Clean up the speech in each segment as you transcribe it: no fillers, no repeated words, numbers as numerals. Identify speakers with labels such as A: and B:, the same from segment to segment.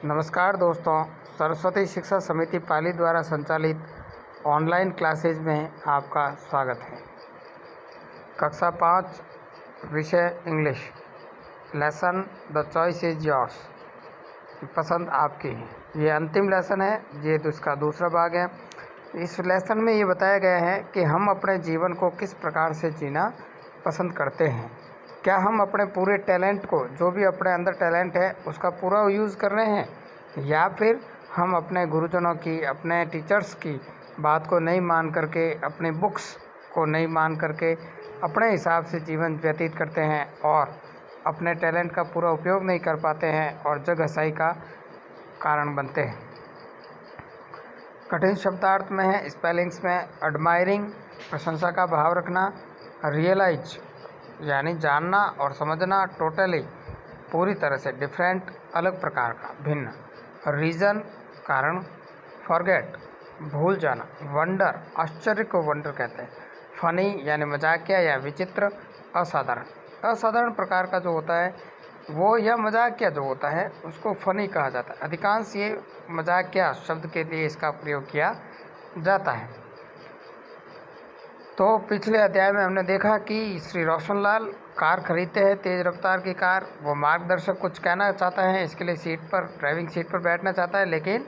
A: नमस्कार दोस्तों, सरस्वती शिक्षा समिति पाली द्वारा संचालित ऑनलाइन क्लासेज में आपका स्वागत है। कक्षा 5 विषय English, lesson the choice is yours, पसंद आपकी है। ये अंतिम लेसन है, ये इसका दूसरा भाग है। इस लेसन में ये बताया गया है कि हम अपने जीवन को किस प्रकार से जीना पसंद करते हैं। क्या हम अपने पूरे टैलेंट को, जो भी अपने अंदर टैलेंट है, उसका पूरा यूज़ कर रहे हैं, या फिर हम अपने गुरुजनों की, अपने टीचर्स की बात को नहीं मान करके, अपनी बुक्स को नहीं मान करके अपने हिसाब से जीवन व्यतीत करते हैं और अपने टैलेंट का पूरा उपयोग नहीं कर पाते हैं और जग हँसाई का कारण बनते हैं। कठिन शब्दार्थ में है, स्पेलिंग्स में एडमायरिंग प्रशंसा का भाव रखना, रियलाइज यानी जानना और समझना, टोटली पूरी तरह से, डिफरेंट अलग प्रकार का, भिन्न, रीज़न कारण, फॉरगेट भूल जाना, वंडर आश्चर्य को वंडर कहते हैं, फनी यानी मजाकिया या विचित्र, असाधारण प्रकार का जो होता है वो, या मजाकिया जो होता है उसको फनी कहा जाता है। अधिकांश ये मजाकिया शब्द के लिए इसका प्रयोग किया जाता है। तो पिछले अध्याय में हमने देखा कि श्री रोशनलाल कार खरीदते हैं, तेज़ रफ्तार की कार। वो मार्गदर्शक कुछ कहना चाहता है, इसके लिए सीट पर, ड्राइविंग सीट पर बैठना चाहता है, लेकिन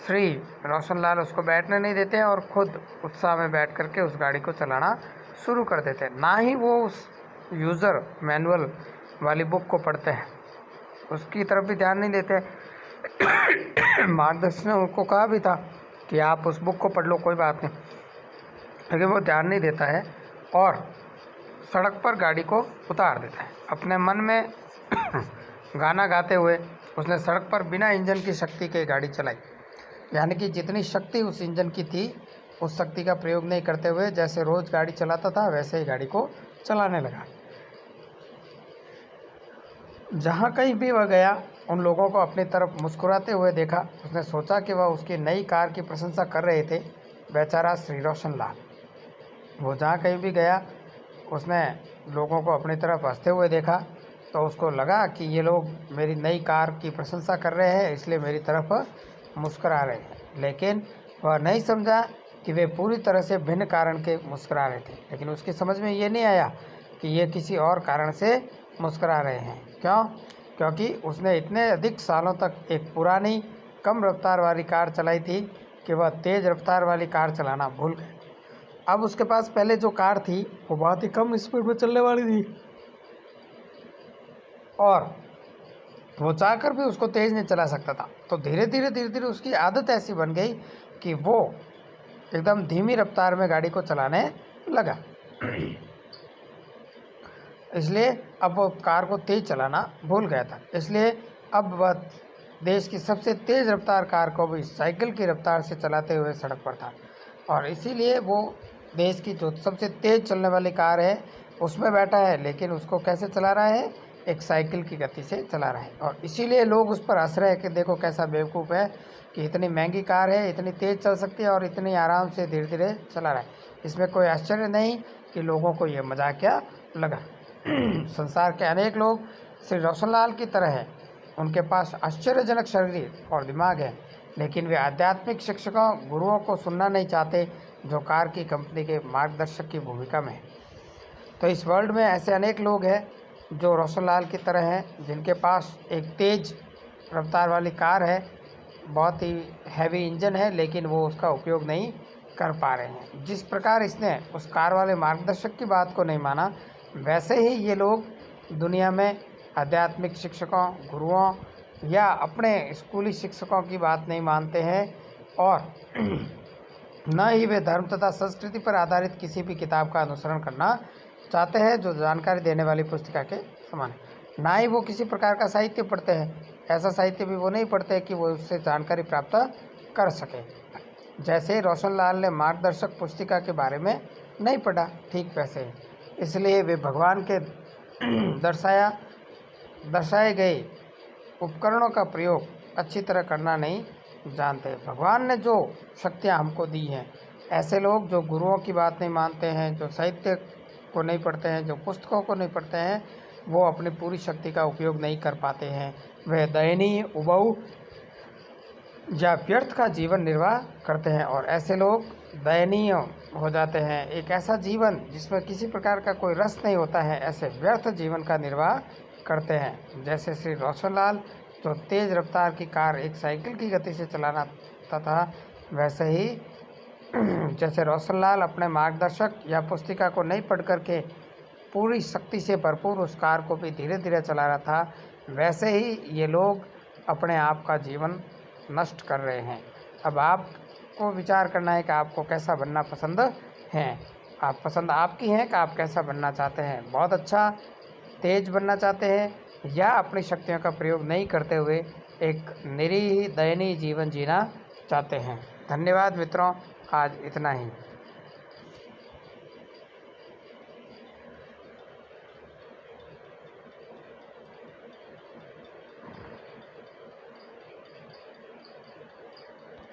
A: श्री रोशनलाल उसको बैठने नहीं देते हैं और ख़ुद उत्साह में बैठ करके उस गाड़ी को चलाना शुरू कर देते हैं। ना ही वो उस यूज़र मैनुअल वाली बुक को पढ़ते हैं, उसकी तरफ भी ध्यान नहीं देते। मार्गदर्शक ने उनको कहा भी था कि आप उस बुक को पढ़ लो, कोई बात नहीं, लेकिन वो ध्यान नहीं देता है और सड़क पर गाड़ी को उतार देता है। अपने मन में गाना गाते हुए उसने सड़क पर बिना इंजन की शक्ति की गाड़ी चलाई, यानी कि जितनी शक्ति उस इंजन की थी उस शक्ति का प्रयोग नहीं करते हुए जैसे रोज़ गाड़ी चलाता था वैसे ही गाड़ी को चलाने लगा। जहाँ कहीं भी वह गया उन लोगों को अपनी तरफ मुस्कुराते हुए देखा। उसने सोचा कि वह उसकी नई कार की प्रशंसा कर रहे थे। बेचारा श्री रोशनलाल, वो जहाँ कहीं भी गया उसने लोगों को अपनी तरफ हंसते हुए देखा, तो उसको लगा कि ये लोग मेरी नई कार की प्रशंसा कर रहे हैं, इसलिए मेरी तरफ मुस्कुरा रहे हैं। लेकिन वह नहीं समझा कि वे पूरी तरह से भिन्न कारण के मुस्कुरा रहे थे। लेकिन उसकी समझ में ये नहीं आया कि ये किसी और कारण से मुस्कुरा रहे हैं। क्यों? क्योंकि उसने इतने अधिक सालों तक एक पुरानी कम रफ्तार वाली कार चलाई थी कि वह तेज़ रफ्तार वाली कार चलाना भूल गए। अब उसके पास पहले जो कार थी वो बहुत ही कम स्पीड में चलने वाली थी और वो चाहकर भी उसको तेज़ नहीं चला सकता था। तो धीरे धीरे उसकी आदत ऐसी बन गई कि वो एकदम धीमी रफ्तार में गाड़ी को चलाने लगा। इसलिए अब वो कार को तेज़ चलाना भूल गया था। इसलिए अब वह देश की सबसे तेज़ रफ्तार कार को भी साइकिल की रफ्तार से चलाते हुए सड़क पर था, और इसीलिए वो देश की जो सबसे तेज़ चलने वाली कार है उसमें बैठा है, लेकिन उसको कैसे चला रहा है? एक साइकिल की गति से चला रहा है। और इसीलिए लोग उस पर हंस रहे हैं कि देखो कैसा बेवकूफ़ है कि इतनी महंगी कार है, इतनी तेज़ चल सकती है और इतनी आराम से धीरे धीरे चला रहा है। इसमें कोई आश्चर्य नहीं कि लोगों को ये मजाकिया लगा। संसार के अनेक लोग श्री रोशनलाल की तरह हैं। उनके पास आश्चर्यजनक शरीर और दिमाग है, लेकिन वे आध्यात्मिक शिक्षकों, गुरुओं को सुनना नहीं चाहते जो कार की कंपनी के मार्गदर्शक की भूमिका में है। तो इस वर्ल्ड में ऐसे अनेक लोग हैं जो रोशनलाल की तरह हैं, जिनके पास एक तेज़ रफ्तार वाली कार है, बहुत ही हैवी इंजन है, लेकिन वो उसका उपयोग नहीं कर पा रहे हैं। जिस प्रकार इसने उस कार वाले मार्गदर्शक की बात को नहीं माना, वैसे ही ये लोग दुनिया में आध्यात्मिक शिक्षकों, गुरुओं या अपने स्कूली शिक्षकों की बात नहीं मानते हैं और न ही वे धर्म तथा संस्कृति पर आधारित किसी भी किताब का अनुसरण करना चाहते हैं जो जानकारी देने वाली पुस्तिका के समान है। ना ही वो किसी प्रकार का साहित्य पढ़ते हैं। ऐसा साहित्य भी वो नहीं पढ़ते कि वो उससे जानकारी प्राप्त कर सके। जैसे रोशनलाल ने मार्गदर्शक पुस्तिका के बारे में नहीं पढ़ा, ठीक वैसे ही इसलिए वे भगवान के दर्शाए गए उपकरणों का प्रयोग अच्छी तरह करना नहीं जानते। भगवान ने जो शक्तियाँ हमको दी हैं, ऐसे लोग जो गुरुओं की बात नहीं मानते हैं, जो साहित्य को नहीं पढ़ते हैं, जो पुस्तकों को नहीं पढ़ते हैं, वो अपनी पूरी शक्ति का उपयोग नहीं कर पाते हैं। वह दयनीय, उबाऊ या व्यर्थ का जीवन निर्वाह करते हैं, और ऐसे लोग दयनीय हो जाते हैं। एक ऐसा जीवन जिसमें किसी प्रकार का कोई रस नहीं होता है, ऐसे व्यर्थ जीवन का निर्वाह करते हैं। जैसे श्री रोशनलाल जो तेज़ रफ्तार की कार एक साइकिल की गति से चलाना था, वैसे ही जैसे रोशनलाल अपने मार्गदर्शक या पुस्तिका को नहीं पढ़ कर के पूरी शक्ति से भरपूर उस कार को भी धीरे धीरे चला रहा था, वैसे ही ये लोग अपने आप का जीवन नष्ट कर रहे हैं। अब आपको विचार करना है कि आपको कैसा बनना पसंद है। आप पसंद आपकी है कि आप कैसा बनना चाहते हैं, बहुत अच्छा तेज बनना चाहते हैं, या अपनी शक्तियों का प्रयोग नहीं करते हुए एक निरीह दयनीय जीवन जीना चाहते हैं। धन्यवाद मित्रों, आज इतना ही।